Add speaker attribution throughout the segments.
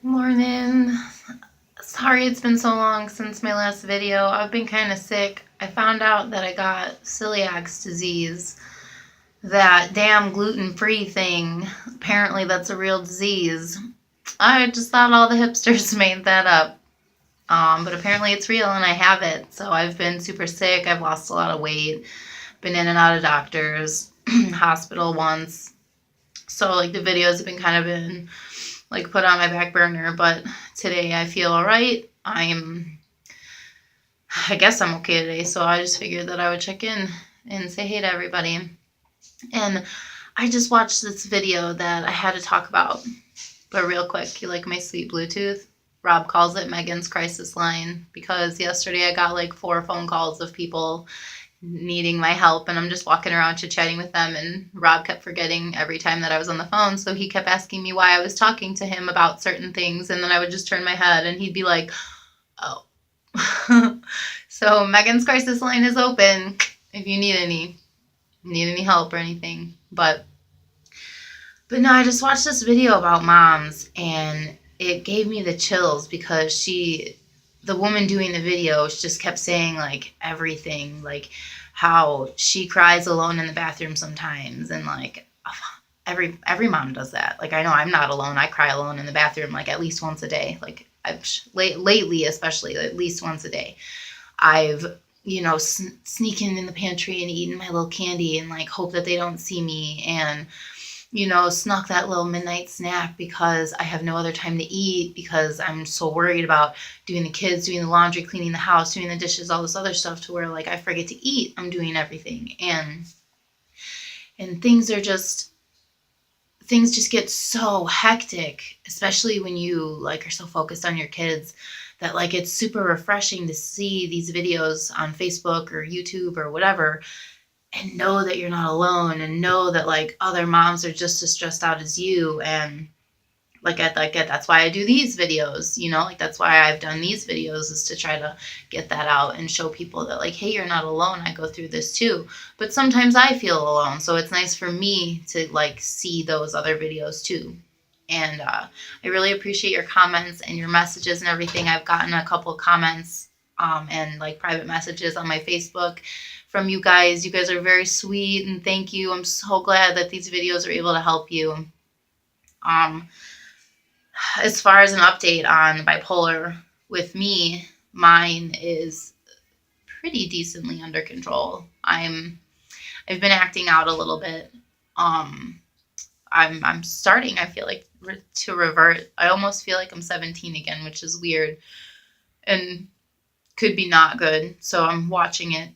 Speaker 1: Morning. Sorry it's been so long since my last video. I've been kind of sick. I found out that I got celiac disease. That damn gluten-free thing. Apparently that's a real disease. I just thought all the hipsters made that up. But apparently it's real and I have it. So I've been super sick. I've lost a lot of weight. Been in and out of doctors, hospital once. So like the videos have been kind of been like put on my back burner, but today I feel all right. I guess I'm okay today, so I just figured that I would check in and say hey to everybody. And I just watched this video that I had to talk about, but real quick, you like my sweet Bluetooth? Rob calls it Megan's crisis line because yesterday I got like 4 phone calls of people needing my help, and I'm just walking around chit-chatting with them, and Rob kept forgetting every time that I was on the phone, so he kept asking me why I was talking to him about certain things, and then I would just turn my head and he'd be like, oh. So Megan's crisis line is open if you need any help or anything. But no, I just watched this video about moms and it gave me the chills because the woman doing the video, she just kept saying like everything, like how she cries alone in the bathroom sometimes, and like every mom does that. Like I know I'm not alone. I cry alone in the bathroom like at least once a day. Like lately, especially at least once a day. I've sneaking in the pantry and eating my little candy and like hope that they don't see me, and snuck that little midnight snack because I have no other time to eat because I'm so worried about doing the kids, doing the laundry, cleaning the house, doing the dishes, all this other stuff, to where like I forget to eat. I'm doing everything, and things just get so hectic, especially when you like are so focused on your kids, that like it's super refreshing to see these videos on Facebook or YouTube or whatever, and know that you're not alone, and know that like other moms are just as stressed out as you. And that's why I do these videos, like that's why I've done these videos, is to try to get that out and show people that like, hey, you're not alone. I go through this too. But sometimes I feel alone, so it's nice for me to like see those other videos too. And I really appreciate your comments and your messages and everything. I've gotten a couple comments and like private messages on my Facebook from you guys. You guys are very sweet, and thank you. I'm so glad that these videos are able to help you. Um, as far as an update on bipolar with me, mine is pretty decently under control. I've been acting out a little bit. Um, I'm starting, I feel like, to revert. I almost feel like I'm 17 again, which is weird and could be not good. So I'm watching it,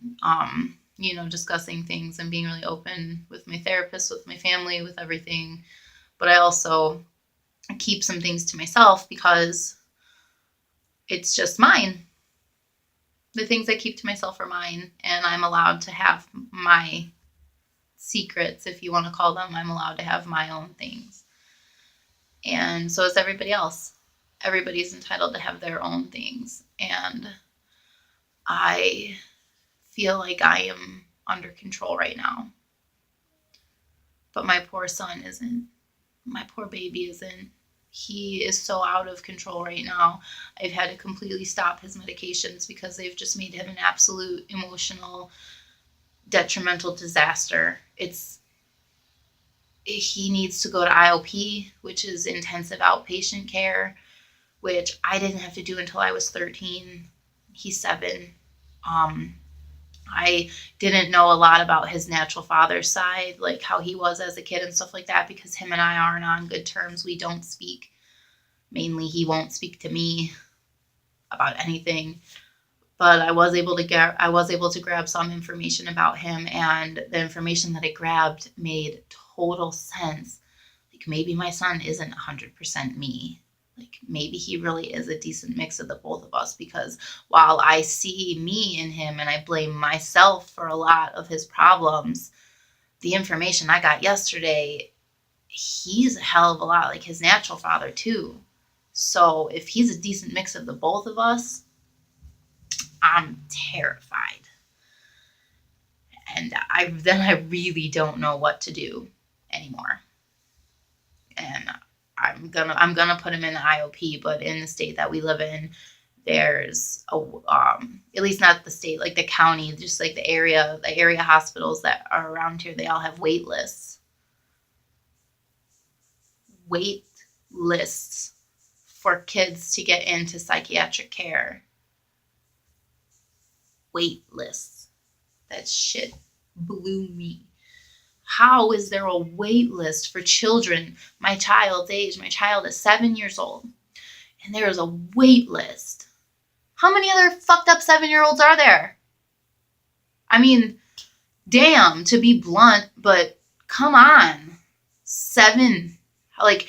Speaker 1: discussing things and being really open with my therapist, with my family, with everything. But I also keep some things to myself because it's just mine. The things I keep to myself are mine, and I'm allowed to have my secrets, if you want to call them. I'm allowed to have my own things. And so is everybody else. Everybody's entitled to have their own things. And I feel like I am under control right now. But my poor son isn't. My poor baby isn't. He is so out of control right now. I've had to completely stop his medications because they've just made him an absolute emotional, detrimental disaster. He needs to go to IOP, which is intensive outpatient care, which I didn't have to do until I was 13. He's 7. I didn't know a lot about his natural father's side, like how he was as a kid and stuff like that, because him and I aren't on good terms. We don't speak. Mainly, he won't speak to me about anything. But I was able to grab some information about him, and the information that I grabbed made total sense. Like maybe my son isn't 100% me. Like maybe he really is a decent mix of the both of us, because while I see me in him and I blame myself for a lot of his problems, the information I got yesterday, he's a hell of a lot like his natural father too. So if he's a decent mix of the both of us, I'm terrified. And I really don't know what to do anymore. And I'm gonna put him in the IOP, but in the state that we live in, there's a at least not the state, like the county, just like the area hospitals that are around here, they all have wait lists. Wait lists for kids to get into psychiatric care. Wait lists. That shit blew me. How is there a wait list for children my child's age? My child is 7 years old, and there is a wait list. How many other fucked up 7-year-olds are there? I mean, damn, to be blunt, but come on. 7. Like,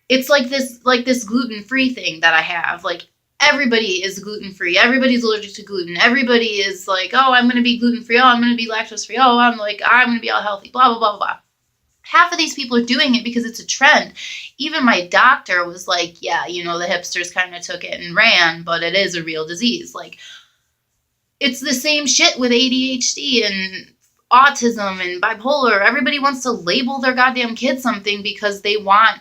Speaker 1: it's like this gluten-free thing that I have. Like, everybody is gluten-free. Everybody's allergic to gluten. Everybody is like, oh, I'm going to be gluten-free. Oh, I'm going to be lactose-free. Oh, I'm going to be all healthy. Blah, blah, blah, blah. Half of these people are doing it because it's a trend. Even my doctor was like, yeah, the hipsters kind of took it and ran, but it is a real disease. Like, it's the same shit with ADHD and autism and bipolar. Everybody wants to label their goddamn kid something because they want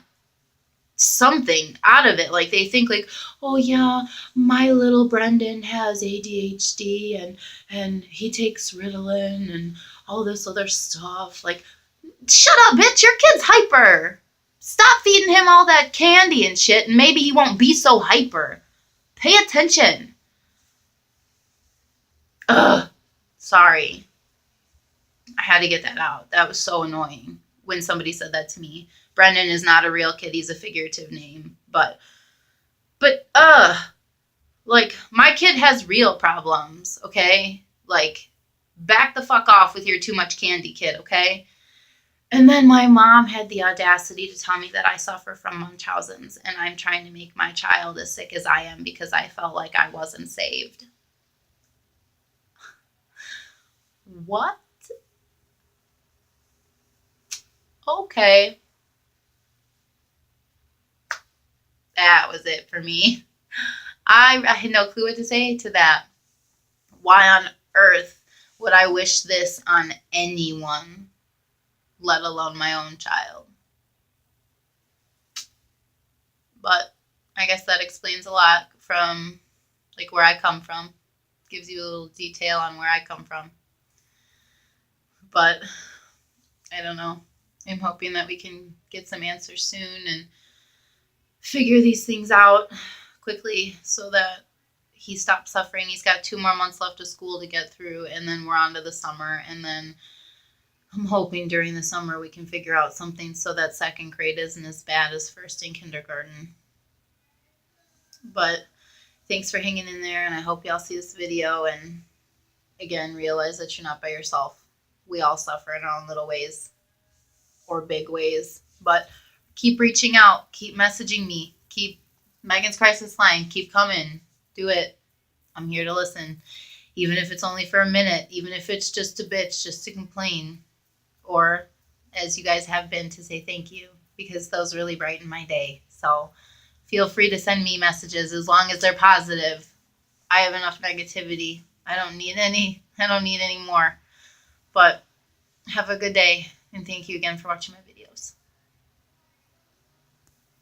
Speaker 1: something out of it. Like, they think like, oh yeah, my little Brendan has ADHD and he takes Ritalin and all this other stuff. Like, shut up, bitch, your kid's hyper. Stop feeding him all that candy and shit, and maybe he won't be so hyper. Pay attention. Ugh. Sorry. I had to get that out. That was so annoying when somebody said that to me. Brendan is not a real kid. He's a figurative name. But, like, my kid has real problems, okay? Like, back the fuck off with your too much candy, kid, okay? And then my mom had the audacity to tell me that I suffer from Munchausen's, and I'm trying to make my child as sick as I am because I felt like I wasn't saved. What? Okay. That was it for me. I had no clue what to say to that. Why on earth would I wish this on anyone, let alone my own child? But I guess that explains a lot from, like, where I come from. Gives you a little detail on where I come from. But I don't know. I'm hoping that we can get some answers soon and figure these things out quickly so that he stops suffering. He's got 2 more months left of school to get through, and then we're on to the summer. And then I'm hoping during the summer we can figure out something so that 2nd grade isn't as bad as 1st and kindergarten. But thanks for hanging in there, and I hope y'all see this video and, again, realize that you're not by yourself. We all suffer in our own little ways or big ways. But keep reaching out. Keep messaging me. Keep Megan's Crisis Line. Keep coming. Do it. I'm here to listen. Even if it's only for a minute. Even if it's just a bitch, just to complain. Or, as you guys have been, to say thank you. Because those really brighten my day. So feel free to send me messages as long as they're positive. I have enough negativity. I don't need any more. But have a good day. And thank you again for watching my video.